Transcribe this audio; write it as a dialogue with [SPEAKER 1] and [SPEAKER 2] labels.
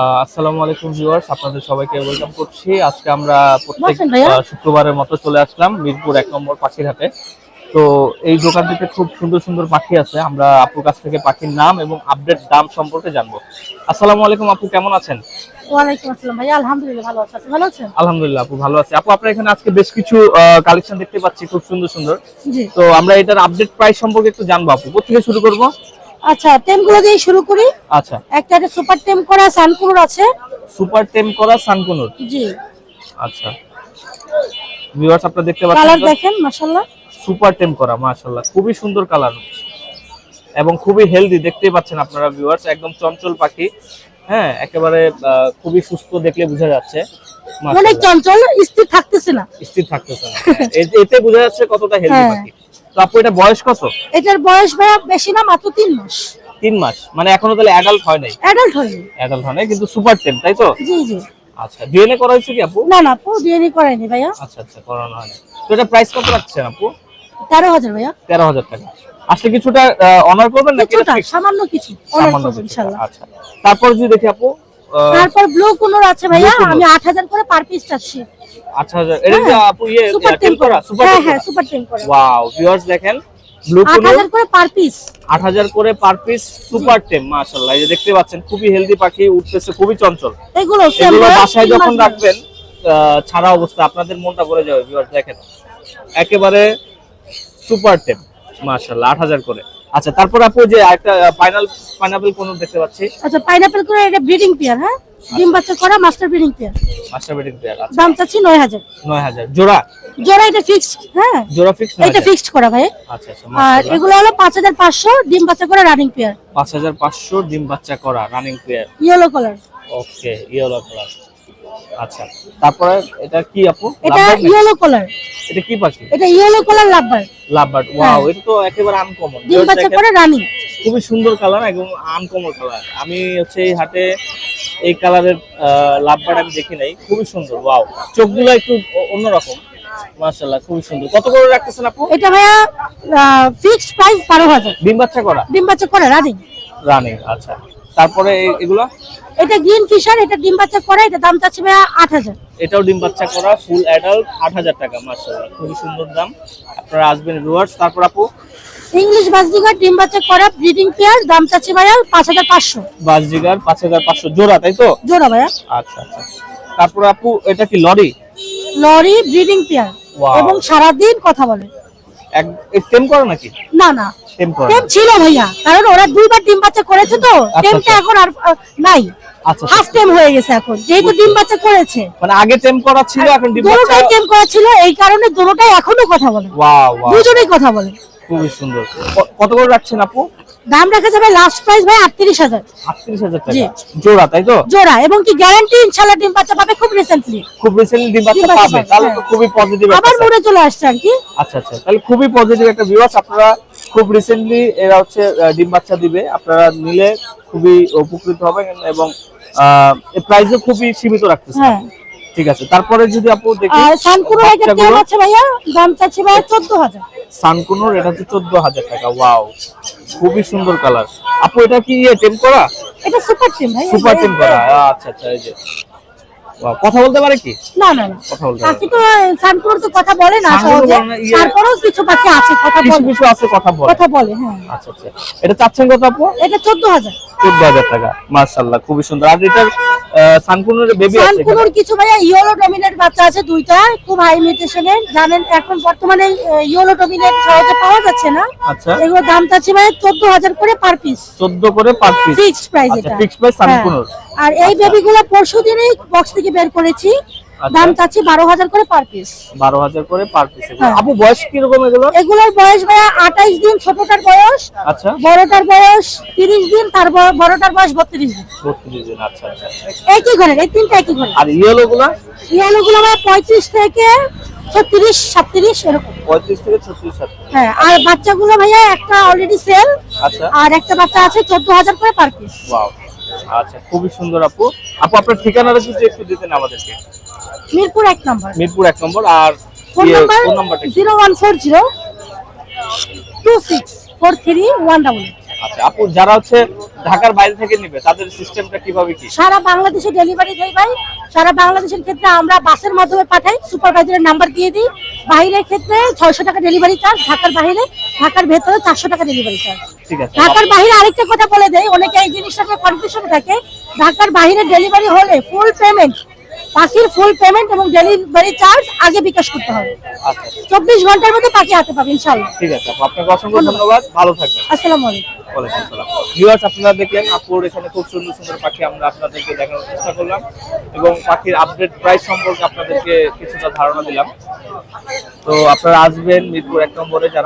[SPEAKER 1] আসসালামু আলাইকুম ভিউয়ার্স, আপনাদের সবাইকে ওয়েলকাম করছি। আজকে আমরা প্রত্যেক শুক্রবারের মতো চলে আসলাম মিরপুর 1 নম্বর পাখির হাটে। তো এই দোকানটিতে খুব সুন্দর সুন্দর পাখি আছে। আমরা আপুর কাছ থেকে পাখির নাম এবং আপডেট দাম সম্পর্কে জানবো। আসসালামু আলাইকুম আপু, কেমন আছেন?
[SPEAKER 2] ওয়ালাইকুম আসসালাম ভাইয়া, আলহামদুলিল্লাহ ভালো আছি। আপনি ভালো আছেন?
[SPEAKER 1] আলহামদুলিল্লাহ আপু, ভালো আছি। আপু, আপনার এখানে আজকে বেশ কিছু কালেকশন দেখতে পাচ্ছি, খুব সুন্দর সুন্দর।
[SPEAKER 2] জি।
[SPEAKER 1] তো আমরা এটার আপডেট প্রাইস সম্পর্কে একটু জানবো আপু। কোথা থেকে শুরু করব?
[SPEAKER 2] আচ্ছা, টেমগুলো দিয়ে শুরু করি।
[SPEAKER 1] আচ্ছা,
[SPEAKER 2] একটা সুপার টেম করা সানকুনুর আছে।
[SPEAKER 1] সুপার টেম করা সানকুনুর।
[SPEAKER 2] জি।
[SPEAKER 1] আচ্ছা ভিউয়ার্স, আপনারা দেখতে
[SPEAKER 2] কালার
[SPEAKER 1] পাচ্ছেন
[SPEAKER 2] দেখেন মাশাআল্লাহ।
[SPEAKER 1] সুপার টেম করা, মাশাআল্লাহ খুবই সুন্দর কালার এবং খুবই হেলদি। দেখতেই পাচ্ছেন আপনারা ভিউয়ার্স, একদম চঞ্চল পাখি। হ্যাঁ, একেবারে খুবই সুস্থ, দেখলে বোঝা যাচ্ছে।
[SPEAKER 2] অনেক চঞ্চল, স্থির থাকতেছে না।
[SPEAKER 1] স্থির থাকতেছে না। এতে বোঝা যাচ্ছে কতটা হেলদি পাখি। তো আপু, এটা বয়স কত?
[SPEAKER 2] এটার বয়স ভাইয়া বেশি না, মাত্র 3 মাস।
[SPEAKER 1] 3 মাস, মানে এখনো তাহলে অ্যাডাল্ট হয় নাই?
[SPEAKER 2] অ্যাডাল্ট হয়নি।
[SPEAKER 1] অ্যাডাল্ট হয় নাই, কিন্তু সুপার টেম, তাই তো?
[SPEAKER 2] জি জি।
[SPEAKER 1] আচ্ছা, ডিএনএ করা হয়েছে কি আপু?
[SPEAKER 2] না না আপু, ডিএনএ করায়নি ভাইয়া।
[SPEAKER 1] আচ্ছা আচ্ছা, করানো হয় না। তো এটা প্রাইস কত রাখছেন আপু?
[SPEAKER 2] 13,000 ভাইয়া।
[SPEAKER 1] 13,000 টাকা। আসলে কিছুটা অনার করবেন নাকি?
[SPEAKER 2] কিছুটা সামান্য কিছু অনার করব ইনশাআল্লাহ।
[SPEAKER 1] আচ্ছা, তারপর যদি দেখি আপু,
[SPEAKER 2] তারপর ব্লু কুনোর আছে ভাইয়া, আমি 8,000 করে পার পিস চাচ্ছি।
[SPEAKER 1] 8,000। এটা কি আপু
[SPEAKER 2] সুপার টেম করা? হ্যাঁ, সুপার টেম করা।
[SPEAKER 1] ওয়াও ভিউয়ার্স, দেখেন ব্লু কুনো
[SPEAKER 2] 8,000 করে পার পিস।
[SPEAKER 1] 8,000 করে পার পিস, সুপার টেম, মাশাআল্লাহ। এই যে দেখতে পাচ্ছেন, খুবই হেলদি পাখি, উঠতেছে, খুবই চঞ্চল।
[SPEAKER 2] এগুলো
[SPEAKER 1] বাসায় যখন রাখবেন ছাড়া অবস্থা, আপনাদের মনটা ভরে যাবে ভিউয়ার্স। দেখেন একেবারে সুপার টেম, মাশাআল্লাহ, 8,000 করে। আচ্ছা, তারপর আপু যে একটা পাইনাপল কোন দেখতে পাচ্ছি।
[SPEAKER 2] আচ্ছা, পাইনাপল করে এটা ব্রিডিং পেয়ার। হ্যাঁ, ডিম বাচ্চা করা master breeding pair.
[SPEAKER 1] Master breeding pair. আচ্ছা,
[SPEAKER 2] দাম চাচ্ছি 9,000।
[SPEAKER 1] 9,000 জোড়া?
[SPEAKER 2] জোড়া এটা ফিক্সড। হ্যাঁ,
[SPEAKER 1] জোড়া ফিক্সড।
[SPEAKER 2] এটা ফিক্সড করা ভাই।
[SPEAKER 1] আচ্ছা আচ্ছা,
[SPEAKER 2] আর এগুলো হলো 5,500 ডিম বাচ্চা করা রানিং পেয়ার।
[SPEAKER 1] 5,500 ডিম বাচ্চা করা running pair.
[SPEAKER 2] Yellow colour.
[SPEAKER 1] Okay, yellow colour. আচ্ছা, তারপরে এটা কি আপু?
[SPEAKER 2] এটা ইয়েলো কালার।
[SPEAKER 1] এটা কি পাখি?
[SPEAKER 2] এটা yellow colour lovebird.
[SPEAKER 1] Lovebird. Wow, এটা তো একেবারে আনকমন।
[SPEAKER 2] ডিম বাচ্চা করা রানিং।
[SPEAKER 1] খুবই সুন্দর কালার, একদম আনকমন কালার। আমি হচ্ছে এই হাটে এই কালারের লাভবার্ড আমি দেখি নাই। খুবই সুন্দর। ওয়াও, চোখগুলো একটু অন্যরকম, মাশাআল্লাহ খুবই সুন্দর। কত করে রাখতেছেন আপু?
[SPEAKER 2] এটা ভাইয়া ফিক্সড প্রাইস 12,000।
[SPEAKER 1] ডিম বাচ্চা করা?
[SPEAKER 2] ডিম বাচ্চা করা রানিং।
[SPEAKER 1] রানিং। আচ্ছা, তারপরে এগুলো?
[SPEAKER 2] এটা গ্রিন ফিশার, এটা ডিম বাচ্চা করা, এটা দাম চাচ্ছি ভাইয়া 8,000।
[SPEAKER 1] এটাও ডিম বাচ্চা করা, ফুল অ্যাডাল্ট, 8,000 টাকা, মাশাআল্লাহ খুবই সুন্দর দাম। আপনারা আসবেন ভিউয়ার্স। তারপর আপু?
[SPEAKER 2] ইংলিশ বাজরিগার ডিম বাচ্চা করা ব্রিডিং পেয়ার, দাম চাচ্ছি ভাইয়া 5,500।
[SPEAKER 1] বাজরিগার 5,500 জোড়া, তাই তো?
[SPEAKER 2] জোড়া ভাইয়া।
[SPEAKER 1] আচ্ছা আচ্ছা। তারপর আপু, এটা কি লরি?
[SPEAKER 2] লরি ব্রিডিং পেয়ার এবং সারা দিন কথা বলে।
[SPEAKER 1] এক টেম করে নাকি?
[SPEAKER 2] না না,
[SPEAKER 1] টেম করে।
[SPEAKER 2] টেম ছিল ভাইয়া, কারণ ওরা দুইবার ডিম বাচ্চা করেছে, তো টেমটা এখন আর নাই।
[SPEAKER 1] আচ্ছা,
[SPEAKER 2] হাফ টেম হয়ে গেছে এখন, যেহেতু ডিম বাচ্চা করেছে।
[SPEAKER 1] মানে আগে টেম করা ছিল, এখন ডিম বাচ্চা।
[SPEAKER 2] দুটোটাই টেম করা ছিল, এই কারণে দুটোটাই এখনো কথা বলে।
[SPEAKER 1] ওয়াও ওয়াও,
[SPEAKER 2] দুজনেই কথা বলে।
[SPEAKER 1] খুবই সুন্দর। কত করে রাখছেন আপু?
[SPEAKER 2] দাম রাখা যাবে লাস্ট প্রাইস ভাই 38,000।
[SPEAKER 1] 38,000 টাকা জোড়া, তাই তো?
[SPEAKER 2] জোড়া, এবং কি গ্যারান্টি ইনশাআল্লাহ ডিম বাচ্চা পাবে খুব রিসেন্টলি।
[SPEAKER 1] খুব রিসেন্টলি ডিম বাচ্চা পাবে, তাহলে তো খুবই পজিটিভ।
[SPEAKER 2] আবার মনে চলে আসছে আর কি।
[SPEAKER 1] আচ্ছা আচ্ছা, তাহলে খুবই পজিটিভ একটা ভিউয়ার্স। আপনারা খুব রিসেন্টলি এরা হচ্ছে ডিম বাচ্চা দিবে, আপনারা নিলে খুবই উপকৃত হবেন এবং এই প্রাইসও খুবই সীমিত রাখতেছে।
[SPEAKER 2] হ্যাঁ,
[SPEAKER 1] ঠিক আছে। তারপরে যদি আপু দেখি,
[SPEAKER 2] সানকুনোর একটা টেম আছে ভাইয়া, দাম চাচ্ছি ভাইয়া 14,000।
[SPEAKER 1] সানকুনোর এটা হচ্ছে 14,000 টাকা। ওয়াও, খুবই সুন্দর কালার। আপু, এটা কি টেম করা?
[SPEAKER 2] এটা সুপার টেম ভাই।
[SPEAKER 1] সুপার টেম করা। আচ্ছা আচ্ছা, এই যে ওয়াও, কথা বলতে পারে কি?
[SPEAKER 2] না না না,
[SPEAKER 1] কথা বলতে
[SPEAKER 2] পাখি তো সানকুনোর তো কথা বলে না সহজে, তারপরেও কিছু পাখি আছে কথা বলে।
[SPEAKER 1] কিছু আছে কথা বলে।
[SPEAKER 2] কথা বলে, হ্যাঁ।
[SPEAKER 1] আচ্ছা আচ্ছা, এটা চাচ্ছেন কত আপু?
[SPEAKER 2] এটা 14,000।
[SPEAKER 1] 14,000 টাকা, মাশাআল্লাহ খুবই সুন্দর। আর এটার সানকুনোর বেবি আছে?
[SPEAKER 2] সানকুনোর কিছু ভাইয়া ইয়েলো ডমিনেট বাচ্চা আছে দুইটা, খুব হাই মিউটেশনের। জানেন এখন বর্তমানে ইয়েলো ডমিনেট সহজে পাওয়া যাচ্ছে না।
[SPEAKER 1] আচ্ছা,
[SPEAKER 2] এগুলো দাম চাচ্ছি ভাইয়া 14,000 করে পার পিস।
[SPEAKER 1] 14 করে পার পিস,
[SPEAKER 2] ফিক্সড প্রাইস এটা।
[SPEAKER 1] ফিক্সড প্রাইস সানকুনোর।
[SPEAKER 2] আর এই বেবিগুলো পরশুদিনই বক্স থেকে বের করেছি, দাম চাচ্ছি 12,000 করে পার পিস।
[SPEAKER 1] 12,000 করে পার পিস। আপু, বয়স কি রকম এগুলো?
[SPEAKER 2] এগুলোর বয়স ভাইয়া 28 দিন ছোটটার বয়স।
[SPEAKER 1] আচ্ছা,
[SPEAKER 2] বড়টার বয়স 30 দিন, তার বড়টার বয়স 32 দিন।
[SPEAKER 1] 32 দিন। আচ্ছা আচ্ছা,
[SPEAKER 2] একই ঘরে, এই তিনটা একই ঘরে।
[SPEAKER 1] আর ইয়েলোগুলো?
[SPEAKER 2] ইয়েলোগুলো ভাইয়া 35 থেকে 36 37 এরকম।
[SPEAKER 1] 35 থেকে 36।
[SPEAKER 2] হ্যাঁ, আর বাচ্চাগুলো ভাইয়া একটা অলরেডি সেল।
[SPEAKER 1] আচ্ছা,
[SPEAKER 2] আর একটা বাচ্চা আছে 14,000 করে পার পিস।
[SPEAKER 1] ওয়াও, আচ্ছা খুবই সুন্দর আপু। আপু, আপনার ঠিকানাটা যদি একটু দিতেন আমাদেরকে।
[SPEAKER 2] মিরপুর 1 নম্বর।
[SPEAKER 1] মিরপুর 1 নম্বর। আর
[SPEAKER 2] ফোন নাম্বারটা 0140 2643 188।
[SPEAKER 1] আচ্ছা আপু, যারা হচ্ছে ঢাকার বাইরে থেকে নিবে তাদের সিস্টেমটা কিভাবে কি?
[SPEAKER 2] সারা বাংলাদেশে ডেলিভারি দেই ভাই। সারা বাংলাদেশের ক্ষেত্রে আমরা বাসের মাধ্যমে পাঠাই, সুপারভাইজারের নাম্বার দিয়ে দিই। বাইরের ক্ষেত্রে 600 টাকা ডেলিভারি চার্জ, ঢাকার বাইরে, ঢাকার ভেতরে 400 টাকা ডেলিভারি চার্জ।
[SPEAKER 1] ঠিক আছে।
[SPEAKER 2] ঢাকার বাইরে আরেকটা কথা বলে দেই, অনেকে এই জিনিসটা নিয়ে কনফিউশন থাকে। ঢাকার বাইরে ডেলিভারি হলে ফুল পেমেন্ট, পাখির ফুল পেমেন্ট এবং ডেলিভারি চার্জ আগে বিকাশ করতে হবে।
[SPEAKER 1] আচ্ছা
[SPEAKER 2] 24 ঘন্টার মধ্যে পাখি হাতে পাবে ইনশাআল্লাহ।
[SPEAKER 1] ঠিক আছে আপু, আপনাকে অসংখ্য ধন্যবাদ, ভালো থাকবেন।
[SPEAKER 2] আসসালামু আলাইকুম।
[SPEAKER 1] ওয়ালাইকুম আসসালাম। ভিউয়ার্স, আপনারা দেখলেন আপুর এখানে খুব সুন্দর সুন্দর পাখি আমরা আপনাদেরকে দেখানোর চেষ্টা করলাম এবং পাখির আপডেট প্রাইস সম্পর্কে আপনাদেরকে কিছুটা ধারণা দিলাম। তো আপনারা আসবেন মিরপুর 1 নম্বরে, যারা